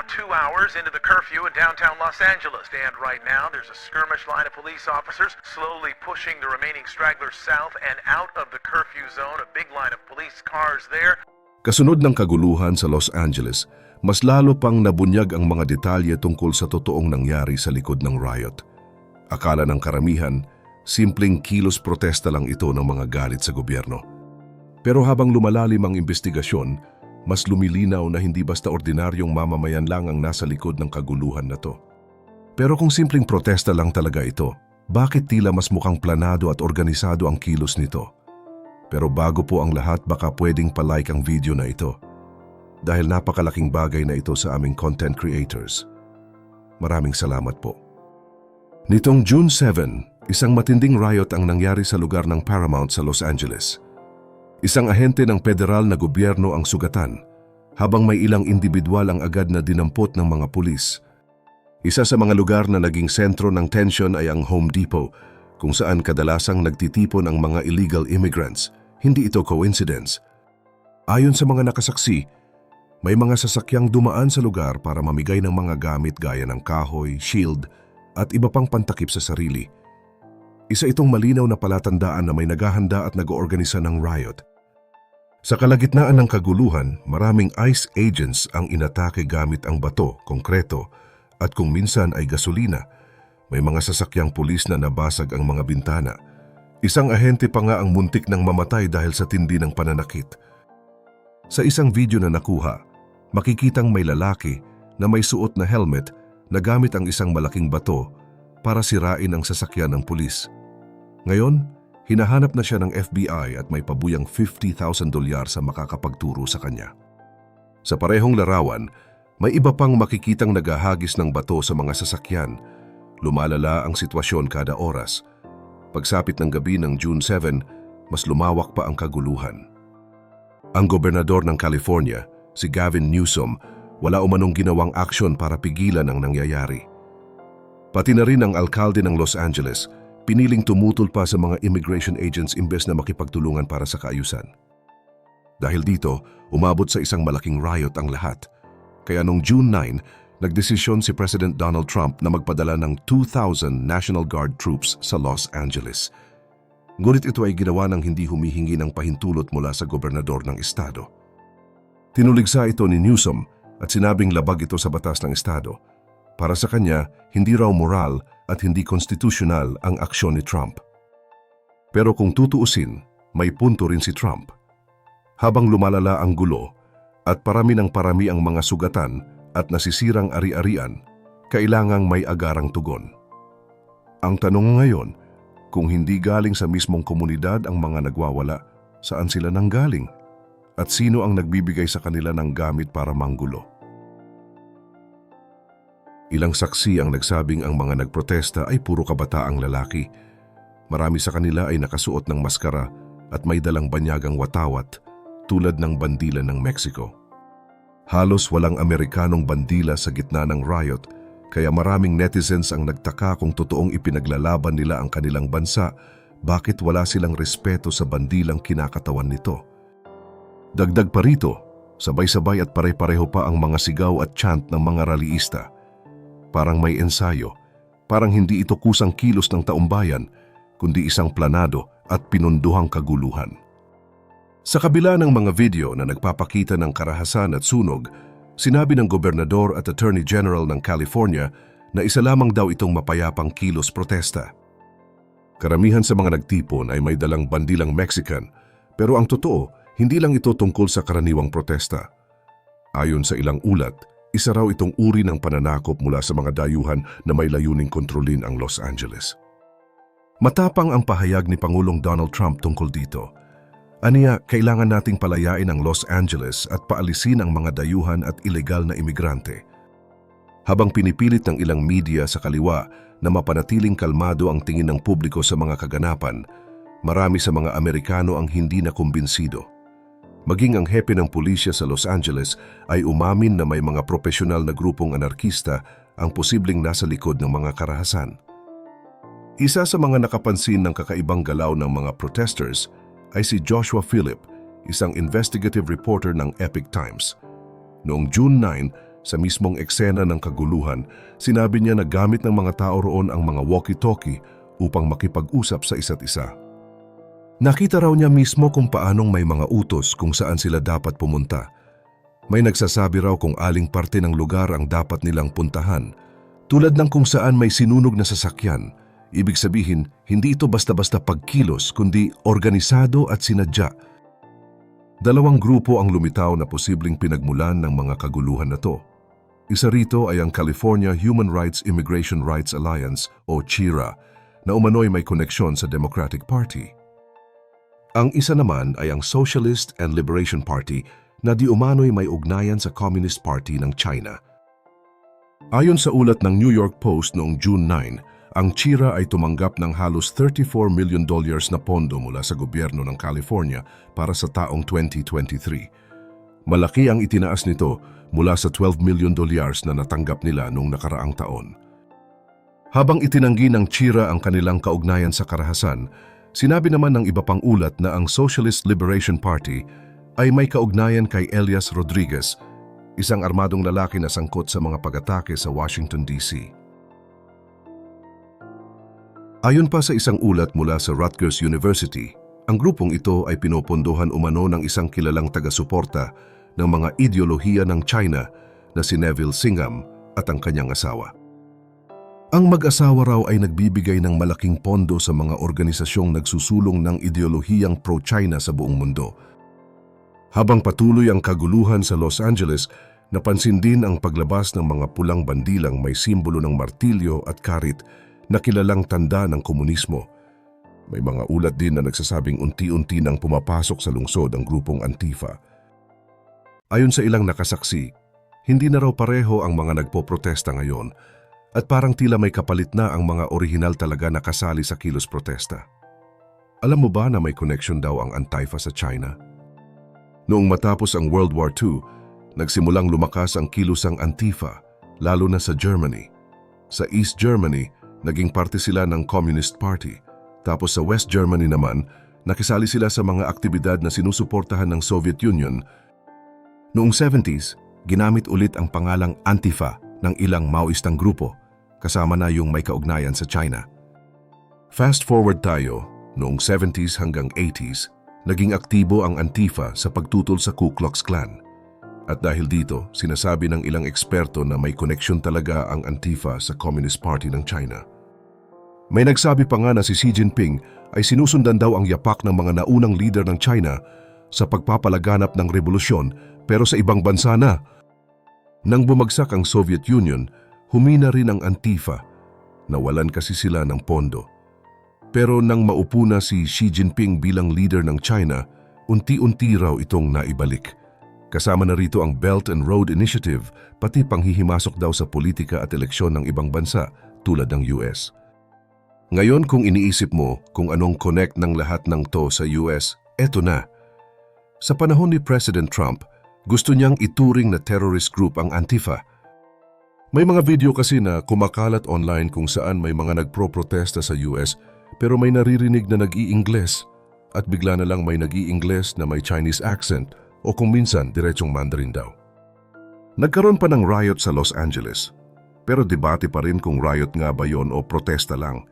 now 2 hours into the curfew in downtown Los Angeles. And right now, there's a skirmish line of police officers slowly pushing the remaining stragglers south and out of the curfew zone. A big line of police cars there. Kasunod ng kaguluhan sa Los Angeles, mas lalo pang nabunyag ang mga detalye tungkol sa totoong nangyari sa likod ng riot. Akala ng karamihan, simpleng kilos protesta lang ito ng mga galit sa gobyerno. Pero habang lumalalim ang investigasyon, mas lumilinaw na hindi basta ordinaryong mamamayan lang ang nasa likod ng kaguluhan na to. Pero kung simpleng protesta lang talaga ito, bakit tila mas mukhang planado at organisado ang kilos nito? Pero bago po ang lahat, baka pwedeng palike ang video na ito. Dahil napakalaking bagay na ito sa aming content creators. Maraming salamat po. Nitong June 7, isang matinding riot ang nangyari sa lugar ng Paramount sa Los Angeles. Isang ahente ng federal na gobyerno ang sugatan, habang may ilang individual ang agad na dinampot ng mga pulis. Isa sa mga lugar na naging sentro ng tensyon ay ang Home Depot, kung saan kadalasang nagtitipon ang mga illegal immigrants. Hindi ito coincidence. Ayon sa mga nakasaksi, may mga sasakyang dumaan sa lugar para mamigay ng mga gamit gaya ng kahoy, shield, at iba pang pantakip sa sarili. Isa itong malinaw na palatandaan na may naghahanda at nag-oorganisa ng riot. Sa kalagitnaan ng kaguluhan, maraming ICE agents ang inatake gamit ang bato, konkreto, at kung minsan ay gasolina. May mga sasakyang pulis na nabasag ang mga bintana. Isang ahente pa nga ang muntik ng mamatay dahil sa tindi ng pananakit. Sa isang video na nakuha, makikitang may lalaki na may suot na helmet na gamit ang isang malaking bato para sirain ang sasakyan ng pulis. Ngayon, hinahanap na siya ng FBI at may pabuyang $50,000 sa makakapagturo sa kanya. Sa parehong larawan, may iba pang makikitang naghahagis ng bato sa mga sasakyan. Lumalala ang sitwasyon kada oras. Pagsapit ng gabi ng June 7, mas lumawak pa ang kaguluhan. Ang gobernador ng California, si Gavin Newsom, wala umanong ginawang aksyon para pigilan ang nangyayari. Pati na rin ang alkalde ng Los Angeles, piniling tumutol pa sa mga immigration agents imbes na makipagtulungan para sa kaayusan. Dahil dito, umabot sa isang malaking riot ang lahat. Kaya noong June 9, nagdesisyon si President Donald Trump na magpadala ng 2,000 National Guard troops sa Los Angeles. Ngunit ito ay ginawa ng hindi humihingi ng pahintulot mula sa gobernador ng estado. Tinuligsa ito ni Newsom at sinabing labag ito sa batas ng estado. Para sa kanya, hindi raw moral at hindi konstitusyonal ang aksyon ni Trump. Pero kung tutuusin, may punto rin si Trump. Habang lumalala ang gulo at parami ng parami ang mga sugatan at nasisirang ari-arian, kailangang may agarang tugon. Ang tanong ngayon, kung hindi galing sa mismong komunidad ang mga nagwawala, saan sila nanggaling? At sino ang nagbibigay sa kanila ng gamit para manggulo? Ilang saksi ang nagsabing ang mga nagprotesta ay puro kabataang lalaki. Marami sa kanila ay nakasuot ng maskara at may dalang banyagang watawat tulad ng bandila ng Mexico. Halos walang Amerikanong bandila sa gitna ng riot, kaya maraming netizens ang nagtaka kung totoong ipinaglalaban nila ang kanilang bansa, bakit wala silang respeto sa bandilang kinakatawan nito. Dagdag pa rito, sabay-sabay at pare-pareho pa ang mga sigaw at chant ng mga rallyista. Parang may ensayo, parang hindi ito kusang kilos ng taumbayan, kundi isang planado at pinunduhang kaguluhan. Sa kabila ng mga video na nagpapakita ng karahasan at sunog, sinabi ng Gobernador at Attorney General ng California na isa lamang daw itong mapayapang kilos protesta. Karamihan sa mga nagtipon ay may dalang bandilang Mexican, pero ang totoo, hindi lang ito tungkol sa karaniwang protesta. Ayon sa ilang ulat, isa raw itong uri ng pananakop mula sa mga dayuhan na may layuning kontrolin ang Los Angeles. Matapang ang pahayag ni Pangulong Donald Trump tungkol dito. Aniya, kailangan nating palayain ang Los Angeles at paalisin ang mga dayuhan at ilegal na imigrante. Habang pinipilit ng ilang media sa kaliwa na mapanatiling kalmado ang tingin ng publiko sa mga kaganapan, marami sa mga Amerikano ang hindi na kumbinsido. Maging ang hepe ng pulisya sa Los Angeles ay umamin na may mga profesional na grupong anarkista ang posibleng nasa likod ng mga karahasan. Isa sa mga nakapansin ng kakaibang galaw ng mga protesters ay si Joshua Phillip, isang investigative reporter ng Epoch Times. Noong June 9, Sa mismong eksena ng kaguluhan, sinabi niya na gamit ng mga tao roon ang mga walkie-talkie upang makipag-usap sa isa't isa. Nakita raw niya mismo kung paanong may mga utos kung saan sila dapat pumunta. May nagsasabi raw kung aling parte ng lugar ang dapat nilang puntahan, tulad ng kung saan may sinunog na sasakyan. Ibig sabihin, hindi ito basta-basta pagkilos kundi organisado at sinadya. Dalawang grupo ang lumitaw na posibleng pinagmulan ng mga kaguluhan na to. Isa rito ay ang California Human Rights Immigration Rights Alliance o CHIRA na umano'y may koneksyon sa Democratic Party. Ang isa naman ay ang Socialist and Liberation Party na di umano'y may ugnayan sa Communist Party ng China. Ayon sa ulat ng New York Post noong June 9, ang CHIRA ay tumanggap ng halos $34 million na pondo mula sa gobyerno ng California para sa taong 2023. Malaki ang itinaas nito mula sa $12 million na natanggap nila noong nakaraang taon. Habang itinanggi ng CHIRA ang kanilang kaugnayan sa karahasan, sinabi naman ng iba pang ulat na ang Socialist Liberation Party ay may kaugnayan kay Elias Rodriguez, isang armadong lalaki na sangkot sa mga pag-atake sa Washington, D.C. Ayon pa sa isang ulat mula sa Rutgers University, ang grupong ito ay pinopondohan umano ng isang kilalang taga-suporta ng mga ideolohiya ng China na si Neville Singham at ang kanyang asawa. Ang mag-asawa raw ay nagbibigay ng malaking pondo sa mga organisasyong nagsusulong ng ideolohiyang pro-China sa buong mundo. Habang patuloy ang kaguluhan sa Los Angeles, napansin din ang paglabas ng mga pulang bandilang may simbolo ng martilyo at karit na kilalang tanda ng komunismo. May mga ulat din na nagsasabing unti-unti nang pumapasok sa lungsod ang grupong Antifa. Ayon sa ilang nakasaksi, hindi na raw pareho ang mga nagpoprotesta ngayon at parang tila may kapalit na ang mga orihinal talaga na kasali sa kilos protesta. Alam mo ba na may connection daw ang Antifa sa China? Noong matapos ang World War II, nagsimulang lumakas ang kilusang Antifa, lalo na sa Germany. Sa East Germany, naging parte sila ng Communist Party. Tapos sa West Germany naman, nakisali sila sa mga aktibidad na sinusuportahan ng Soviet Union. Noong 70s, ginamit ulit ang pangalang Antifa ng ilang Maoistang grupo, kasama na yung may kaugnayan sa China. Fast forward tayo, noong 70s hanggang 80s, naging aktibo ang Antifa sa pagtutol sa Ku Klux Klan. At dahil dito, sinasabi ng ilang eksperto na may koneksyon talaga ang Antifa sa Communist Party ng China. May nagsabi pa nga na si Xi Jinping ay sinusundan daw ang yapak ng mga naunang leader ng China sa pagpapalaganap ng revolusyon pero sa ibang bansa na. Nang bumagsak ang Soviet Union, humina rin ang Antifa. Nawalan kasi sila ng pondo. Pero nang maupo na si Xi Jinping bilang leader ng China, unti-unti raw itong naibalik. Kasama na rito ang Belt and Road Initiative, pati panghihimasok daw sa politika at eleksyon ng ibang bansa tulad ng US. Ngayon kung iniisip mo kung anong connect ng lahat ng to sa US, eto na. Sa panahon ni President Trump, gusto niyang ituring na terrorist group ang Antifa. May mga video kasi na kumakalat online kung saan may mga nagpro-protesta sa US pero may naririnig na nag-i-Ingles at bigla na lang may nag-i-Ingles na may Chinese accent o kung minsan diretsong Mandarin daw. Nagkaroon pa ng riot sa Los Angeles pero debate pa rin kung riot nga ba yon o protesta lang.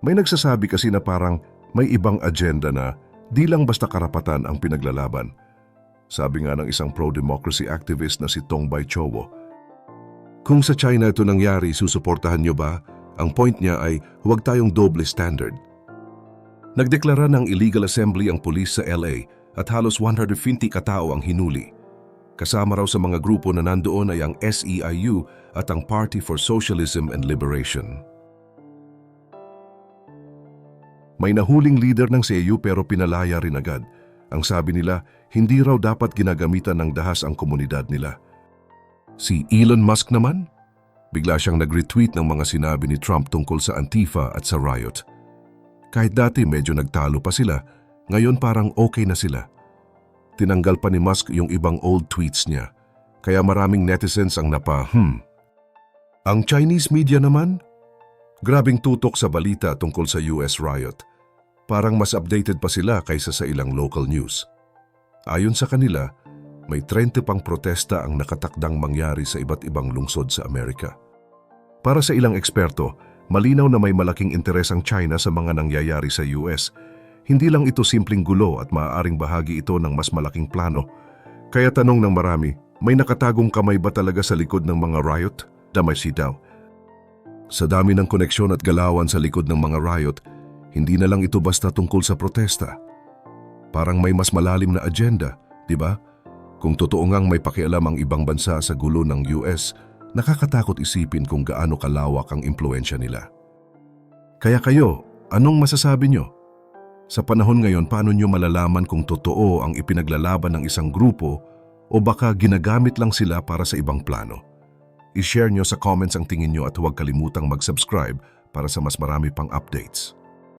May nagsasabi kasi na parang may ibang agenda na di lang basta karapatan ang pinaglalaban. Sabi nga ng isang pro-democracy activist na si Tongbay Chowo, kung sa China ito nangyari, susuportahan niyo ba? Ang point niya ay huwag tayong double standard. Nagdeklara ng illegal assembly ang pulis sa LA at halos 150 katao ang hinuli. Kasama raw sa mga grupo na nandoon ay ang SEIU at ang Party for Socialism and Liberation. May nahuling leader ng CEU pero pinalaya rin agad. Ang sabi nila, hindi raw dapat ginagamitan ng dahas ang komunidad nila. Si Elon Musk naman, bigla siyang nag-retweet ng mga sinabi ni Trump tungkol sa Antifa at sa riot. Kahit dati medyo nagtalo pa sila, ngayon parang okay na sila. Tinanggal pa ni Musk yung ibang old tweets niya, kaya maraming netizens ang Ang Chinese media naman, grabing tutok sa balita tungkol sa US riot. Parang mas updated pa sila kaysa sa ilang local news. Ayon sa kanila, May 30 pang protesta ang nakatakdang mangyari sa iba't ibang lungsod sa Amerika. Para sa ilang eksperto, malinaw na may malaking interes ang China sa mga nangyayari sa US. Hindi lang ito simpleng gulo at maaaring bahagi ito ng mas malaking plano. Kaya tanong ng marami, may nakatagong kamay ba talaga sa likod ng mga riot? Damay sitaw. Sa dami ng koneksyon at galawan sa likod ng mga riot, hindi na lang ito basta tungkol sa protesta. Parang may mas malalim na agenda, di ba? Kung totoo ngang may pakialam ang ibang bansa sa gulo ng US, nakakatakot isipin kung gaano kalawak ang impluensya nila. Kaya kayo, anong masasabi nyo? Sa panahon ngayon, paano nyo malalaman kung totoo ang ipinaglalaban ng isang grupo o baka ginagamit lang sila para sa ibang plano? I-share nyo sa comments ang tingin nyo at huwag kalimutang mag-subscribe para sa mas marami pang updates.